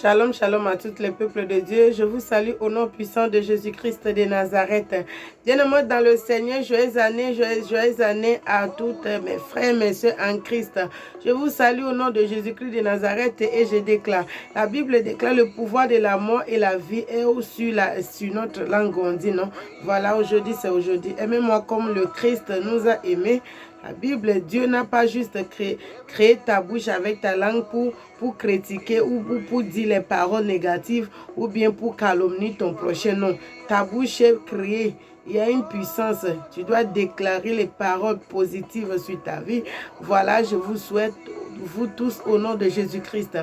Shalom, shalom à tous les peuples de Dieu. Je vous salue au nom puissant de Jésus-Christ de Nazareth. Bien-aimés dans le Seigneur, joyeuse année à toutes mes frères, mes soeurs en Christ. Je vous salue au nom de Jésus-Christ de Nazareth et je déclare. La Bible déclare le pouvoir de la mort et la vie est sur notre langue, on dit non. Voilà, aujourd'hui c'est aujourd'hui. Aimez-moi comme le Christ nous a aimés. La Bible, Dieu n'a pas juste créé ta bouche avec ta langue pour critiquer ou pour dire les paroles négatives ou bien pour calomnier ton prochain. Non, ta bouche est créée. Il y a une puissance. Tu dois déclarer les paroles positives sur ta vie. Voilà, je vous souhaite, vous tous, au nom de Jésus-Christ.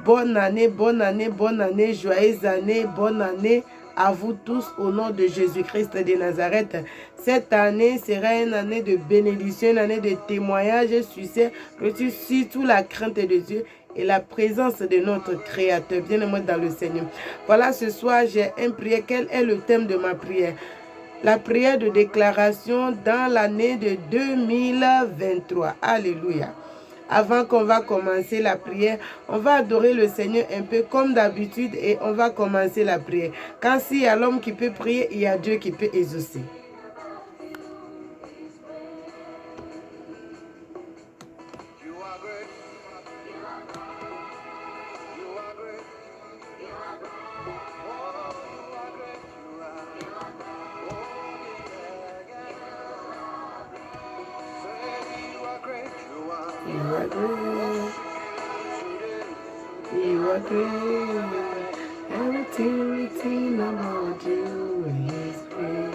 Bonne année, bonne année, bonne année, joyeuse année, bonne année à vous tous au nom de Jésus-Christ de Nazareth. Cette année sera une année de bénédiction, une année de témoignage et succès, surtout la crainte de Dieu et la présence de notre Créateur. Bien-aimé dans le Seigneur. Voilà, ce soir, j'ai une prière. Quel est le thème de ma prière? La prière de déclaration dans l'année de 2023. Alléluia. Avant qu'on va commencer la prière, on va adorer le Seigneur un peu comme d'habitude et on va commencer la prière. Quand s'il y a l'homme qui peut prier, il y a Dieu qui peut exaucer. You are great. Everything about you is great.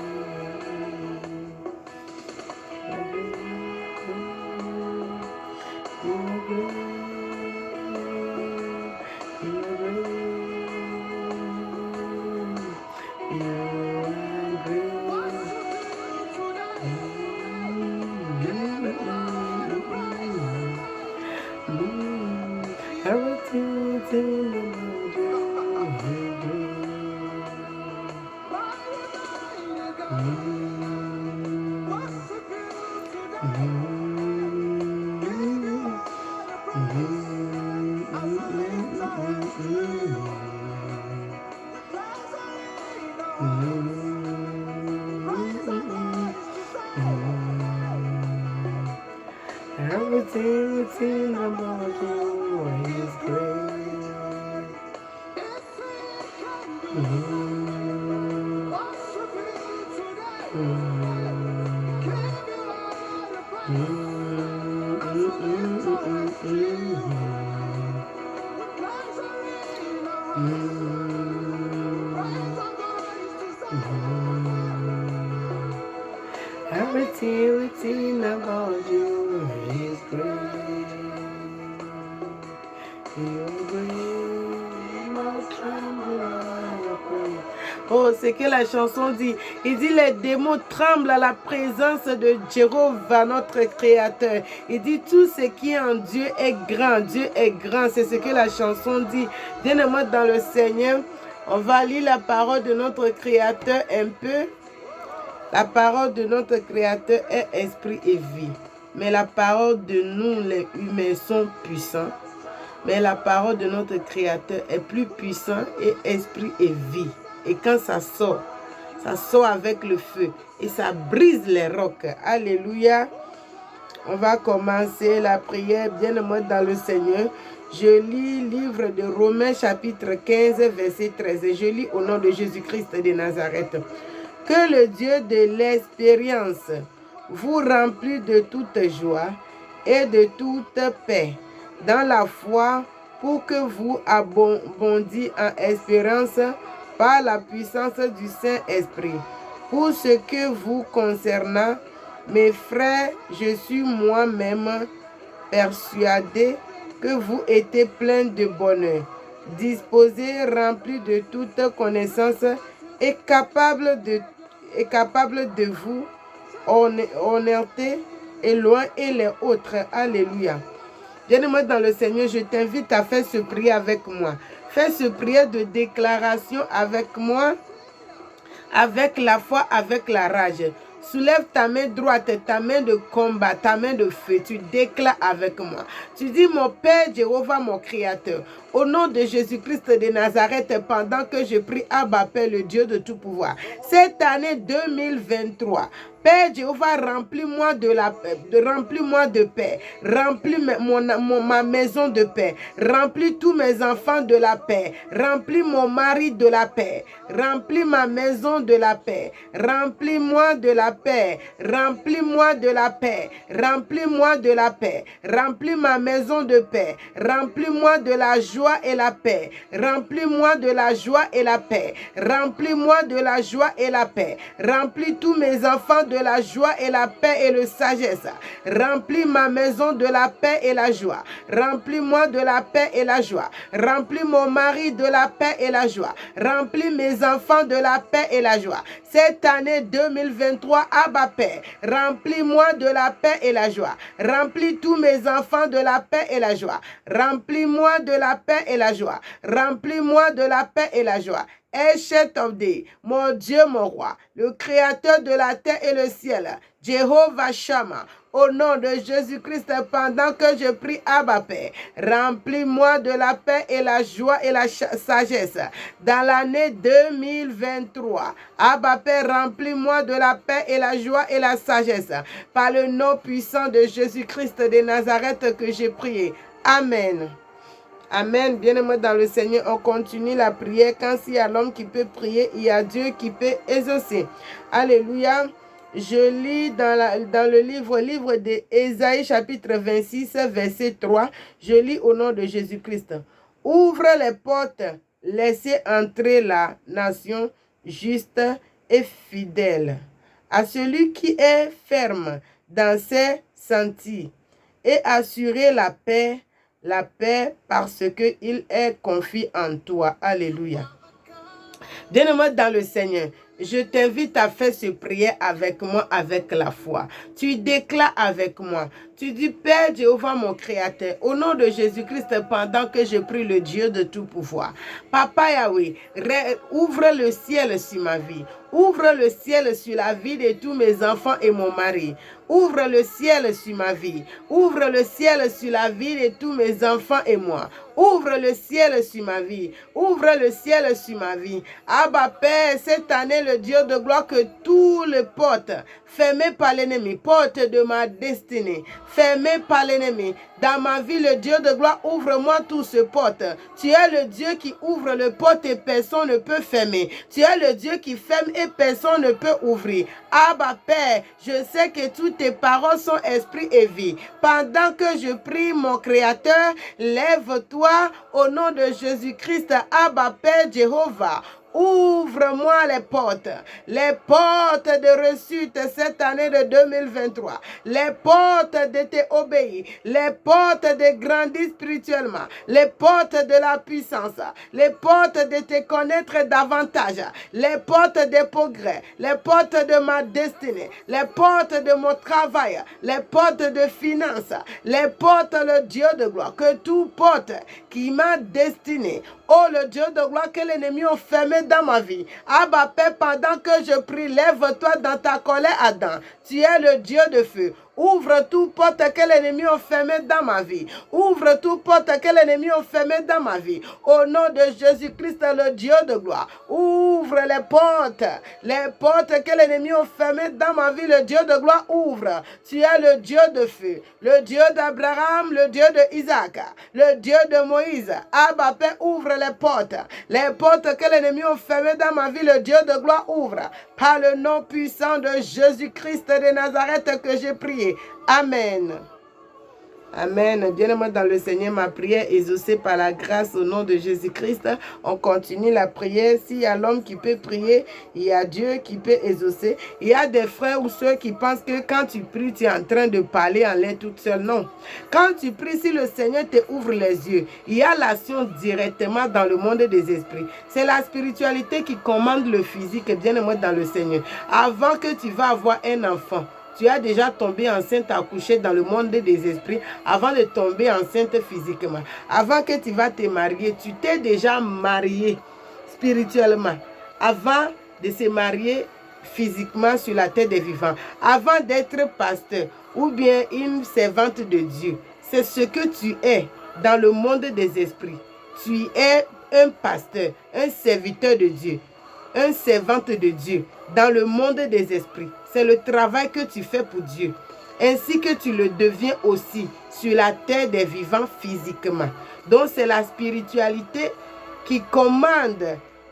You are great. You are great. You are great. Everything about you is great. Everything about you is great. You're great, my trembler. Oh, c'est que la chanson dit. Il dit les démons tremblent à la présence de Jéhovah, notre Créateur. Il dit tout ce qui est en Dieu est grand. Dieu est grand. C'est ce que la chanson dit. Bien-aimé dans le Seigneur, on va lire la parole de notre Créateur un peu. La parole de notre Créateur est esprit et vie. Mais la parole de nous, les humains, sont puissants. Mais la parole de notre Créateur est plus puissante et esprit et vie. Et quand ça sort avec le feu. Et ça brise les rocs. Alléluia. On va commencer la prière bien-aimé dans le Seigneur. Je lis livre de Romains chapitre 15, verset 13. Et je lis au nom de Jésus-Christ de Nazareth. Que le Dieu de l'espérance vous remplisse de toute joie et de toute paix dans la foi pour que vous abondiez en espérance par la puissance du Saint-Esprit. Pour ce que vous concernant, mes frères, je suis moi-même persuadé que vous êtes pleins de bonheur, disposés, remplis de toute connaissance et capable de vous honnêteté et loin et les autres. Alléluia. Bien-aimé dans le Seigneur, je t'invite à faire ce prière avec moi. Fais ce prière de déclaration avec moi, avec la foi, avec la rage. Soulève ta main droite, ta main de combat, ta main de feu. Tu déclares avec moi. Tu dis, mon Père Jéhovah, mon Créateur, au nom de Jésus-Christ de Nazareth, pendant que je prie, Abba Père, le Dieu de tout pouvoir. Cette année 2023, Père Jéhovah, remplis-moi de paix. Remplis ma maison de paix. Remplis tous mes enfants de la paix. Remplis mon mari de la paix. Remplis ma maison de la paix. Remplis-moi de la paix. Remplis-moi de la paix. Remplis-moi de la paix. Remplis ma maison de paix. Remplis-moi de la joie et la paix. Remplis-moi de la joie et la paix. Remplis-moi de la joie et la paix. Remplis tous mes enfants de la joie et la paix et la sagesse. Remplis ma maison de la paix et la joie. Remplis-moi de la paix et la joie. Remplis mon mari de la paix et la joie. Remplis mes enfants de la paix et la joie. Cette année 2023, Abba Père, remplis-moi de la paix et la joie. Remplis tous mes enfants de la paix et la joie. Remplis-moi de la paix et la joie. Remplis-moi de la paix et la joie. Ancient of Days, mon Dieu, mon roi, le créateur de la terre et le ciel, Jéhovah Shammah, au nom de Jésus-Christ, pendant que je prie, Abba Père, remplis-moi de la paix et la joie et la sagesse. Dans l'année 2023, Abba Père, remplis-moi de la paix et la joie et la sagesse. Par le nom puissant de Jésus-Christ de Nazareth que j'ai prié. Amen. Amen. Bien-aimés dans le Seigneur, on continue la prière. Quand il y a l'homme qui peut prier, il y a Dieu qui peut exaucer. Alléluia. Je lis dans le livre d'Ésaïe, chapitre 26, verset 3. Je lis au nom de Jésus-Christ. Ouvre les portes, laissez entrer la nation juste et fidèle. À celui qui est ferme dans ses sentiers et assurer la paix parce qu'il est confié en toi. Alléluia. Bien-aimé dans le Seigneur, je t'invite à faire ce prière avec moi, avec la foi. Tu déclares avec moi. Tu dis, Père Jéhovah, mon Créateur, au nom de Jésus-Christ, pendant que je prie le Dieu de tout pouvoir. Papa Yahweh, ouvre le ciel sur ma vie. Ouvre le ciel sur la vie de tous mes enfants et mon mari. Ouvre le ciel sur ma vie. Ouvre le ciel sur la vie de tous mes enfants et moi. Ouvre le ciel sur ma vie. Ouvre le ciel sur ma vie. Abba Père, cette année, le Dieu de gloire, que toutes les portes fermées par l'ennemi, portes de ma destinée, fermées par l'ennemi, dans ma vie, le Dieu de gloire, ouvre-moi toutes ces portes. Tu es le Dieu qui ouvre les portes et personne ne peut fermer. Tu es le Dieu qui ferme et personne ne peut ouvrir. Abba Père, je sais que toutes tes paroles sont esprit et vie. Pendant que je prie mon Créateur, lève-toi au nom de Jésus-Christ. Abba Père Jéhovah. Ouvre-moi les portes de réussite cette année de 2023, les portes de t'obéir, les portes de grandir spirituellement, les portes de la puissance, les portes de te connaître davantage, les portes de progrès, les portes de ma destinée, les portes de mon travail, les portes de finances, les portes, le Dieu de gloire, que toute porte qui m'a destiné, oh le Dieu de gloire, que l'ennemi a fermé dans ma vie. Abba Père, pendant que je prie, lève-toi dans ta colère, Adam. Tu es le Dieu de feu. Ouvre toute porte que l'ennemi a fermée dans ma vie. Ouvre toute porte que l'ennemi a fermée dans ma vie. Au nom de Jésus-Christ, le Dieu de gloire. Ouvre les portes que l'ennemi a fermées dans ma vie. Le Dieu de gloire ouvre. Tu es le Dieu de feu, le Dieu d'Abraham, le Dieu de Isaac, le Dieu de Moïse. Abba Père, ouvre les portes que l'ennemi a fermées dans ma vie. Le Dieu de gloire ouvre. Par le nom puissant de Jésus-Christ de Nazareth que j'ai prié. Amen. Amen. Bien-aimé dans le Seigneur, ma prière est exaucée par la grâce au nom de Jésus-Christ. On continue la prière. S'il y a l'homme qui peut prier, il y a Dieu qui peut exaucer. Il y a des frères ou ceux qui pensent que quand tu pries, tu es en train de parler en l'air toute seule. Non. Quand tu pries, si le Seigneur te ouvre les yeux, il y a l'action directement dans le monde des esprits. C'est la spiritualité qui commande le physique, bien-aimé dans le Seigneur. Avant que tu vas avoir un enfant, tu as déjà tombé enceinte, accouché dans le monde des esprits avant de tomber enceinte physiquement. Avant que tu vas te marier, tu t'es déjà marié spirituellement. Avant de se marier physiquement sur la terre des vivants. Avant d'être pasteur ou bien une servante de Dieu. C'est ce que tu es dans le monde des esprits. tu es un pasteur, un serviteur de Dieu, un servante de Dieu dans le monde des esprits. C'est le travail que tu fais pour Dieu, ainsi que tu le deviens aussi sur la terre des vivants physiquement. Donc c'est la spiritualité qui commande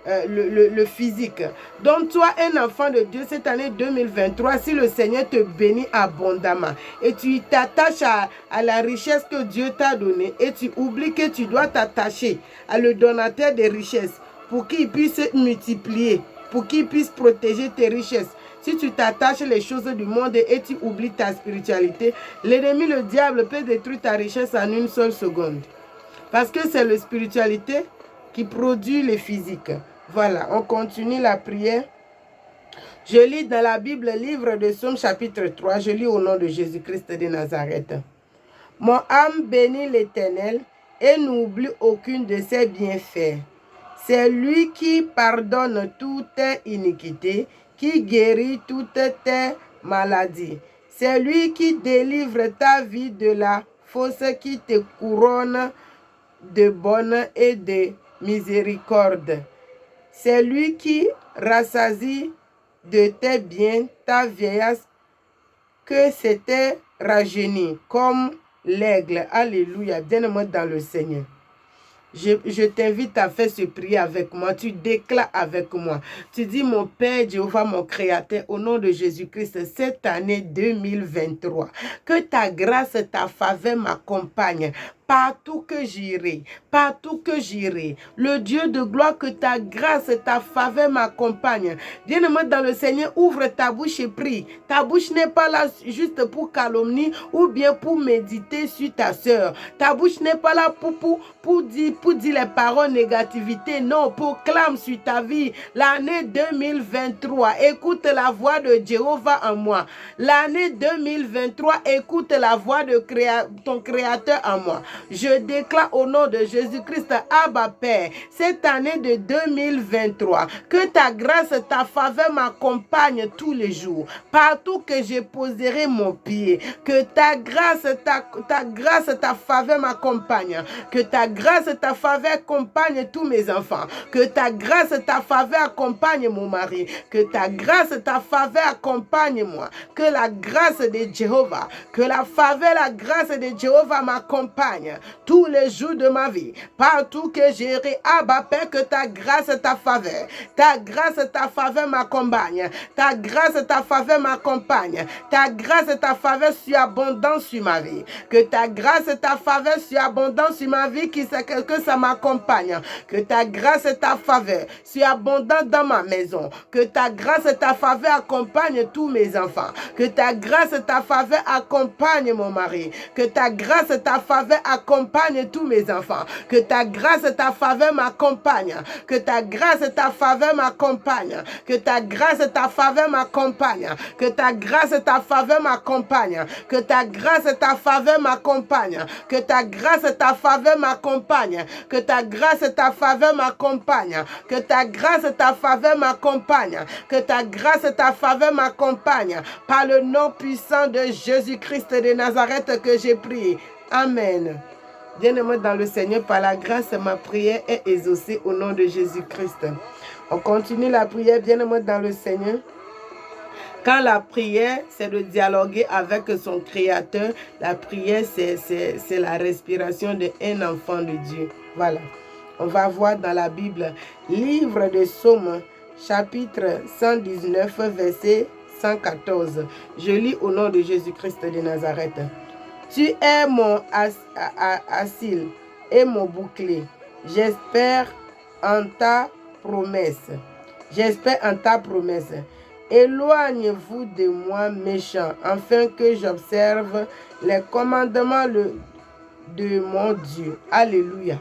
le physique. Donc toi, un enfant de Dieu, cette année 2023, si le Seigneur te bénit abondamment et tu t'attaches à la richesse que Dieu t'a donnée et tu oublies que tu dois t'attacher à le donateur des richesses pour qu'il puisse multiplier, pour qu'il puisse protéger tes richesses. Si tu t'attaches les choses du monde et tu oublies ta spiritualité, l'ennemi, le diable, peut détruire ta richesse en une seule seconde. Parce que c'est la spiritualité qui produit le physique. Voilà, on continue la prière. Je lis dans la Bible, livre de Psaume chapitre 3, je lis au nom de Jésus-Christ de Nazareth. Mon âme bénit l'Éternel et n'oublie aucune de ses bienfaits. C'est lui qui pardonne toute iniquité, qui guérit toutes tes maladies. C'est lui qui délivre ta vie de la fosse, qui te couronne de bonne et de miséricorde. C'est lui qui rassasie de tes biens ta vieillesse, que c'était rajeuni comme l'aigle. Alléluia. Bien-aimé dans le Seigneur. Je t'invite à faire ce prier avec moi. Tu déclares avec moi. Tu dis, mon Père Jéhovah, mon Créateur, au nom de Jésus-Christ, cette année 2023, que ta grâce, ta faveur m'accompagne. Partout que j'irai, le Dieu de gloire, que ta grâce, ta faveur m'accompagne. Bien-aimé dans le Seigneur, ouvre ta bouche et prie. Ta bouche n'est pas là juste pour calomnie ou bien pour méditer sur ta soeur. Ta bouche n'est pas là pour dire les paroles négativité. Non, proclame sur ta vie l'année 2023. Écoute la voix de Jéhovah en moi. L'année 2023, écoute la voix de ton Créateur en moi. Je déclare au nom de Jésus-Christ, Abba Père, cette année de 2023, que ta grâce, ta faveur m'accompagne tous les jours. Partout que je poserai mon pied, que ta grâce, ta faveur m'accompagne. Que ta grâce, ta faveur accompagne tous mes enfants. Que ta grâce, ta faveur accompagne mon mari. Que ta grâce, ta faveur accompagne moi. Que la grâce de Jéhovah, que la faveur, la grâce de Jéhovah m'accompagne tous les jours de ma vie. Partout que j'irai, Abba Père, que ta grâce, ta faveur m'accompagne. Ta grâce, ta faveur m'accompagne. Ta grâce, ta faveur soit abondante sur ma vie. Que ta grâce, ta faveur soit abondante sur ma vie, que ça m'accompagne. Que ta grâce, ta faveur soit abondante dans ma maison. Que ta grâce, ta faveur accompagne tous mes enfants. Que ta grâce, ta faveur accompagne mon mari. Que ta grâce, ta faveur accompagne tous mes enfants. Que ta grâce, ta faveur m'accompagne. Que ta grâce, ta faveur m'accompagne. Que ta grâce, ta faveur m'accompagne. Que ta grâce, ta faveur m'accompagne. Que ta grâce, ta faveur m'accompagne. Que ta grâce, ta faveur m'accompagne. Que ta grâce, ta faveur m'accompagne. Que ta grâce, ta faveur m'accompagne. Que ta grâce, ta faveur m'accompagne. Par le nom puissant de Jésus-Christ de Nazareth que j'ai prié. Amen. Bien-aimé dans le Seigneur, par la grâce, ma prière est exaucée au nom de Jésus-Christ. On continue la prière, bien-aimé dans le Seigneur. Quand la prière, c'est de dialoguer avec son Créateur, la prière, c'est la respiration d'un enfant de Dieu. Voilà. On va voir dans la Bible, livre de Psaume, chapitre 119, verset 114. Je lis au nom de Jésus-Christ de Nazareth. Tu es mon asile et mon bouclier. J'espère en ta promesse. J'espère en ta promesse. Éloignez-vous de moi, méchant, afin que j'observe les commandements de mon Dieu. Alléluia.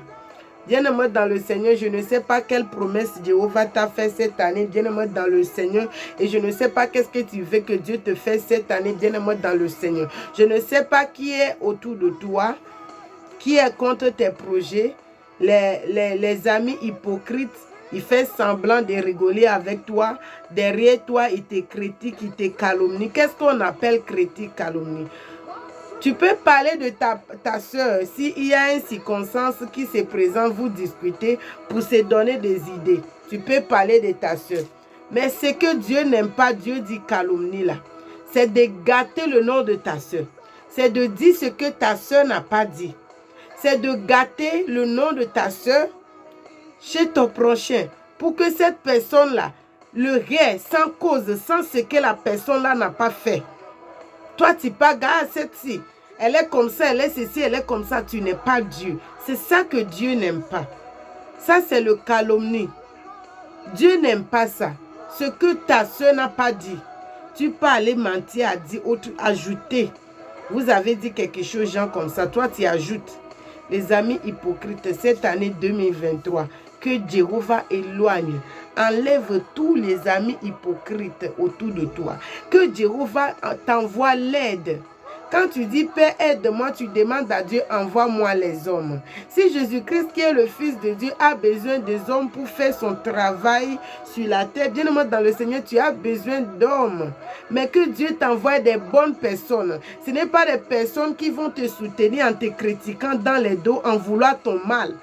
Bien-aimé dans le Seigneur, je ne sais pas quelle promesse Jéhovah t'a fait cette année, bien-aimé dans le Seigneur, et je ne sais pas qu'est-ce que tu veux que Dieu te fasse cette année, bien-aimé dans le Seigneur. Je ne sais pas qui est autour de toi, qui est contre tes projets, les amis hypocrites. Il fait semblant de rigoler avec toi. Derrière toi, il te critique, il te calomnie. Qu'est-ce qu'on appelle critique, calomnie? Tu peux parler de ta soeur s'il y a une circonstance qui se présente, vous discutez pour se donner des idées. Tu peux parler de ta soeur. Mais ce que Dieu n'aime pas, Dieu dit calomnie là. C'est de gâter le nom de ta soeur. C'est de dire ce que ta soeur n'a pas dit. C'est de gâter le nom de ta soeur chez ton prochain pour que cette personne-là le rie sans cause, sans ce que la personne-là n'a pas fait. Toi, tu pas gars, cette-ci, elle est comme ça, elle est ceci, elle est comme ça. Tu n'es pas Dieu. C'est ça que Dieu n'aime pas. Ça, c'est le calomnie. Dieu n'aime pas ça. Ce que ta soeur n'a pas dit, tu peux aller mentir, à dire autre, ajouter. Vous avez dit quelque chose, genre comme ça. Toi, tu ajoutes. Les amis hypocrites, cette année 2023, que Jéhovah éloigne, enlève tous les amis hypocrites autour de toi. Que Jéhovah t'envoie l'aide. Quand tu dis, Père, aide-moi, tu demandes à Dieu, envoie-moi les hommes. Si Jésus-Christ, qui est le Fils de Dieu, a besoin des hommes pour faire son travail sur la terre, bien-aimé dans le Seigneur, tu as besoin d'hommes. Mais que Dieu t'envoie des bonnes personnes. Ce n'est pas des personnes qui vont te soutenir en te critiquant dans les dos, en voulant ton mal,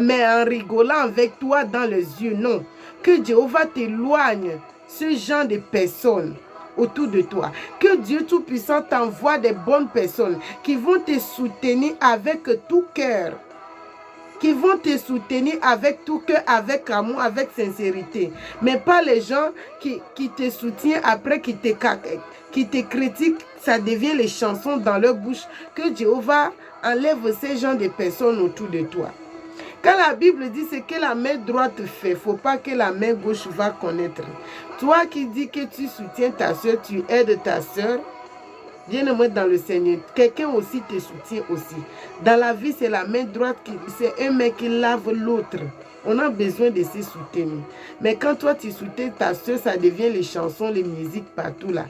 mais en rigolant avec toi dans les yeux. Non. Que Jéhovah t'éloigne ce genre de personnes autour de toi. Que Dieu Tout-Puissant t'envoie des bonnes personnes qui vont te soutenir avec tout cœur. Qui vont te soutenir avec tout cœur, avec amour, avec sincérité. Mais pas les gens qui te soutiennent après, qui te critiquent. Ça devient les chansons dans leur bouche. Que Jéhovah enlève ces gens de personnes autour de toi. Quand la Bible dit ce que la main droite fait, il ne faut pas que la main gauche va connaître. Toi qui dis que tu soutiens ta soeur, tu aides ta soeur, bien-aimé dans le Seigneur, quelqu'un aussi te soutient aussi. Dans la vie, c'est la main droite, c'est un mec qui lave l'autre. On a besoin de se soutenir. Mais quand toi, tu soutiens ta soeur, ça devient les chansons, les musiques partout là.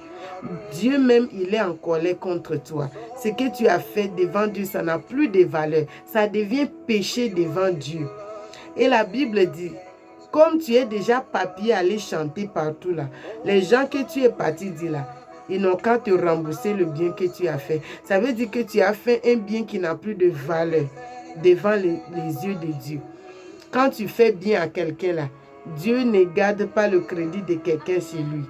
Dieu même, il est en colère contre toi. Ce que tu as fait devant Dieu, ça n'a plus de valeur. Ça devient péché devant Dieu. Et la Bible dit, comme tu es déjà papier à aller chanter partout là, les gens que tu es parti dire là, ils n'ont qu'à te rembourser le bien que tu as fait. Ça veut dire que tu as fait un bien qui n'a plus de valeur devant les yeux de Dieu. Quand tu fais bien à quelqu'un là, Dieu ne garde pas le crédit de quelqu'un chez lui.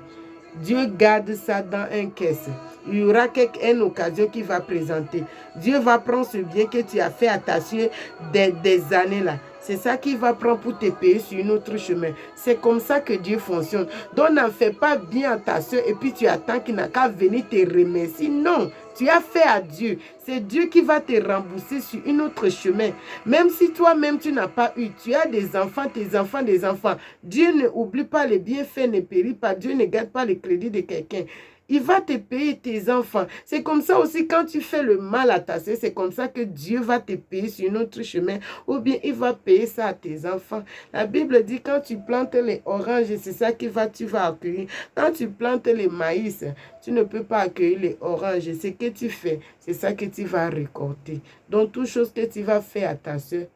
Dieu garde ça dans un caisse. Il y aura une occasion qui va présenter. Dieu va prendre ce bien que tu as fait à ta soeur des années là. C'est ça qu'il va prendre pour te payer sur un autre chemin. C'est comme ça que Dieu fonctionne. Donc, n'en fais pas bien à ta soeur et puis tu attends qu'il n'a qu'à venir te remercier. Non, tu as fait à Dieu. C'est Dieu qui va te rembourser sur un autre chemin. Même si toi-même tu n'as pas eu, tu as des enfants, tes enfants, des enfants. Dieu ne oublie pas les bienfaits, ne périt pas. Dieu ne garde pas le crédit de quelqu'un. Il va te payer tes enfants. C'est comme ça aussi quand tu fais le mal à ta soeur. C'est comme ça que Dieu va te payer sur un autre chemin. Ou bien il va payer ça à tes enfants. La Bible dit quand tu plantes les oranges, c'est ça que tu vas accueillir. Quand tu plantes les maïs, tu ne peux pas accueillir les oranges. Ce que tu fais, c'est ça que tu vas récolter. Donc, toute chose que tu vas faire à ta soeur,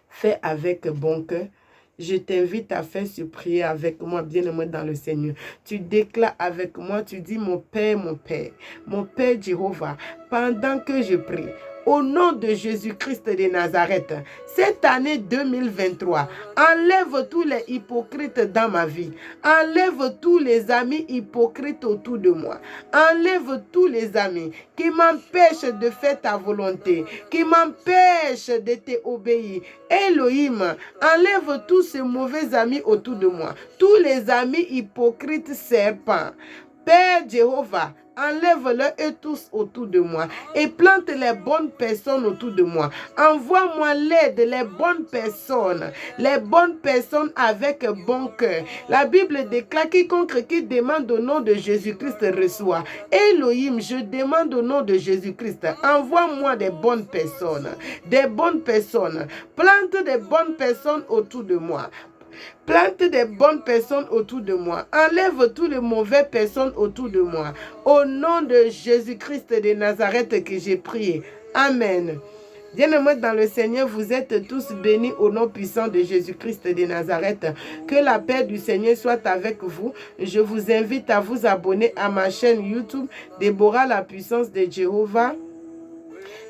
fais avec bon cœur. Je t'invite à faire ce prière avec moi, bien-aimé dans le Seigneur. Tu déclares avec moi, tu dis, mon Père Jéhovah, pendant que je prie, au nom de Jésus-Christ de Nazareth, cette année 2023, enlève tous les hypocrites dans ma vie. Enlève tous les amis hypocrites autour de moi. Enlève tous les amis qui m'empêchent de faire ta volonté, qui m'empêchent de t'obéir. Elohim, enlève tous ces mauvais amis autour de moi. Tous les amis hypocrites serpents. Père Jéhovah, enlève-les eux tous autour de moi et plante les bonnes personnes autour de moi. Envoie-moi l'aide, les bonnes personnes avec bon cœur. La Bible déclare quiconque qui demande au nom de Jésus-Christ reçoit. Elohim, je demande au nom de Jésus-Christ, envoie-moi des bonnes personnes. Des bonnes personnes. Plante des bonnes personnes autour de moi. Plante des bonnes personnes autour de moi. Enlève toutes les mauvaises personnes autour de moi. Au nom de Jésus-Christ de Nazareth que j'ai prié. Amen. Bien-aimés dans le Seigneur, vous êtes tous bénis au nom puissant de Jésus-Christ de Nazareth. Que la paix du Seigneur soit avec vous. Je vous invite à vous abonner à ma chaîne YouTube, Déborah, la puissance de Jéhovah.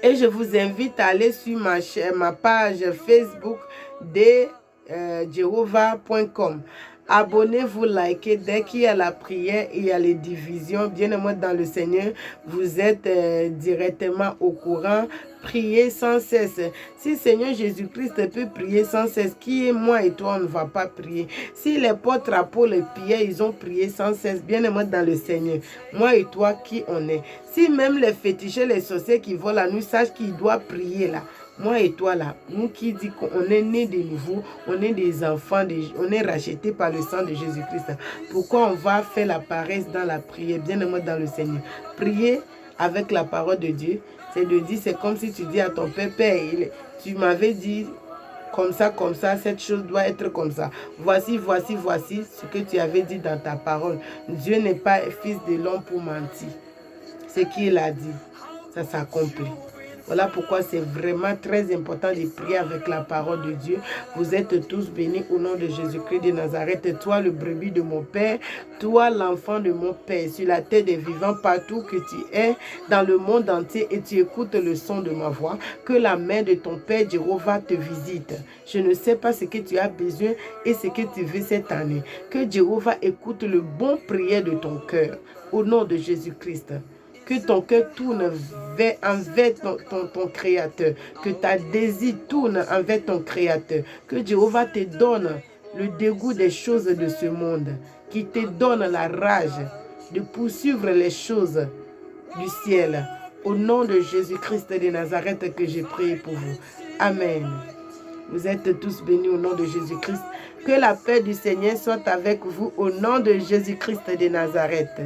Et je vous invite à aller sur ma page Facebook de Jéhovah.com. Abonnez-vous, likez. Dès qu'il y a la prière, il y a les divisions. Bien-aimés dans le Seigneur, vous êtes directement au courant. Priez sans cesse. Si Seigneur Jésus-Christ peut prier sans cesse, qui est moi et toi, on ne va pas prier. Si les apôtres Paul et Pierre, ils ont prié sans cesse, bien-aimés dans le Seigneur, moi et toi, qui on est. Si même les féticheurs, les sorciers qui volent la nuit sachent qu'ils doivent prier là, moi et toi là, nous qui dit qu'on est né de nouveau, on est des enfants, on est rachetés par le sang de Jésus-Christ. Pourquoi on va faire la paresse dans la prière, bien-aimés dans le Seigneur? Prier avec la parole de Dieu, c'est de dire, c'est comme si tu dis à ton père, Père, tu m'avais dit comme ça, cette chose doit être comme ça. Voici ce que tu avais dit dans ta parole. Dieu n'est pas fils de l'homme pour mentir. Ce qu'il a dit, ça s'accomplit. Voilà pourquoi c'est vraiment très important de prier avec la parole de Dieu. Vous êtes tous bénis au nom de Jésus-Christ de Nazareth. Toi, le brebis de mon Père, toi, l'enfant de mon Père, sur la terre des vivants, partout que tu es, dans le monde entier, et tu écoutes le son de ma voix, que la main de ton Père Jéhovah te visite. Je ne sais pas ce que tu as besoin et ce que tu veux cette année. Que Jéhovah écoute le bon prière de ton cœur, au nom de Jésus-Christ. Que ton cœur tourne envers ton Créateur. Que ta désir tourne envers ton Créateur. Que Jéhovah te donne le dégoût des choses de ce monde. Qui te donne la rage de poursuivre les choses du ciel. Au nom de Jésus-Christ de Nazareth que j'ai prié pour vous. Amen. Vous êtes tous bénis au nom de Jésus-Christ. Que la paix du Seigneur soit avec vous au nom de Jésus-Christ de Nazareth.